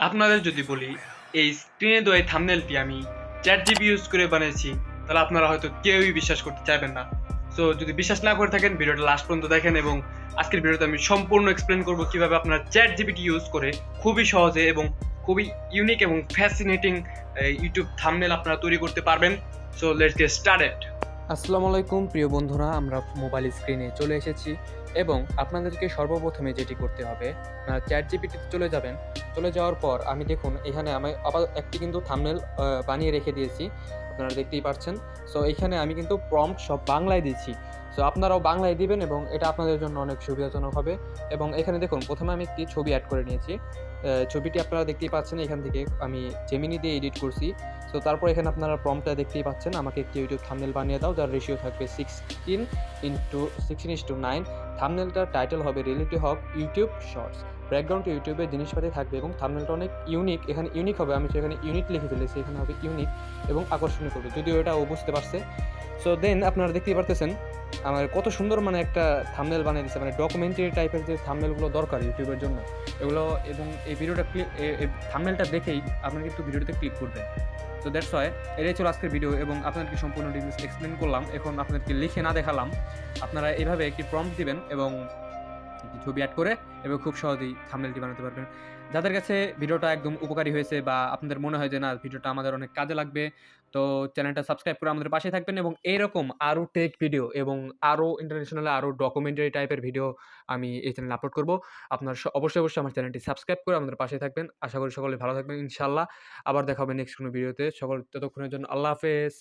আপনাদের যদি বলি এই স্ক্রিনে দেওয়া এই থাম্বনেলটি আমি ChatGPT ইউজ করে বানিয়েছি, তাহলে আপনারা হয়তো কেউই বিশ্বাস করতে চাইবেন না। সো যদি বিশ্বাস না করে থাকেন, ভিডিওটা লাস্ট পর্যন্ত দেখেন এবং আজকের ভিডিওতে আমি সম্পূর্ণ এক্সপ্লেন করব কিভাবে আপনারা ChatGPT ইউজ করে খুবই সহজে এবং খুবই ইউনিক এবং ফ্যাসিনেটিং ইউটিউব থাম্বনেল আপনারা তৈরি করতে পারবেন। So let's get started. আসসালামু আলাইকুম প্রিয় বন্ধুরা, আমরা মোবাইল স্ক্রিনে চলে এসেছি এবং আপনাদেরকে সর্বপ্রথমে যেটি করতে হবে, চ্যাট জিপিটিতে চলে যাবেন। চলে যাওয়ার পর আমি দেখুন এখানে আমি আবার একটি কিন্তু থাম্বনেল বানিয়ে রেখে দিয়েছি, আপনারা দেখতেই পাচ্ছেন। সো এখানে আমি কিন্তু প্রম্পট সব বাংলায় দিচ্ছি। সো আপনারাও বাংলায় দিবেন এবং এটা আপনাদের জন্য অনেক সুবিধাজনক হবে। এবং এখানে দেখুন প্রথমে আমি একটি ছবি অ্যাড করে নিয়েছি। ছবিটি আপনারা দেখতেই পাচ্ছেন, এখান থেকে আমি জেমিনি দিয়ে এডিট করছি। সো তারপর এখানে আপনারা প্রম্পটটা দেখতেই পাচ্ছেন, আমাকে একটি ইউটিউব থাম্বনেল বানিয়ে দাও যার রেশিও থাকবে 16:9। থাম্বনেলটার টাইটেল হবে রিলেটিভ অফ ইউটিউব শর্টস। ব্যাকগ্রাউন্ডে ইউটিউবের জিনিসপাতি থাকবে এবং থাম্বনেলটা অনেক ইউনিক। এখানে ইউনিক হবে, আমি সেখানে ইউনিট লিখে ফেলেছি, এখানে হবে ইউনিক এবং আকর্ষণীয় করবে, যদিও এটা ও বুঝতে পারছে। সো দেন আপনারা দেখতেই পারতেছেন আমার কত সুন্দর মানে একটা থাম্বনেল বানিয়ে দিচ্ছে, মানে ডকুমেন্টারি টাইপের যে থাম্বনেলগুলো দরকার ইউটিউবের জন্য এগুলো। এবং এই ভিডিওটা থাম্বনেলটা দেখেই আপনারা কিন্তু ভিডিওতে ক্লিক করবেন। তো দ্যাটস ওয়াই এটাই ছিল আজকের ভিডিও এবং আপনাদেরকে সম্পূর্ণ ডিটেইলস এক্সপ্লেন করলাম। এখন আপনাদেরকে লিখে না দেখালাম, আপনারা এভাবে একটি প্রম্পট দিবেন এবং একটি ছবি অ্যাড করে এবং খুব সহজেই থাম্বনেলটি বানাতে পারবেন। যাদের কাছে ভিডিওটা একদম উপকারী হয়েছে বা আপনাদের মনে হয় যে না ভিডিওটা আমাদের অনেক কাজে লাগবে, তো চ্যানেলটা সাবস্ক্রাইব করে আমাদের পাশে থাকবেন এবং এইরকম আরও টেক ভিডিও এবং আরও ইন্টারন্যাশনাল আরও ডকুমেন্টারি টাইপের ভিডিও আমি এই চ্যানেলে আপলোড করব। আপনারা অবশ্যই আমার চ্যানেলটি সাবস্ক্রাইব করে আমাদের পাশে থাকবেন। আশা করি সকলে ভালো থাকবেন ইনশাআল্লাহ। আবার দেখা হবে নেক্সট কোনো ভিডিওতে। ততক্ষণের জন্য আল্লাহ হাফেজ।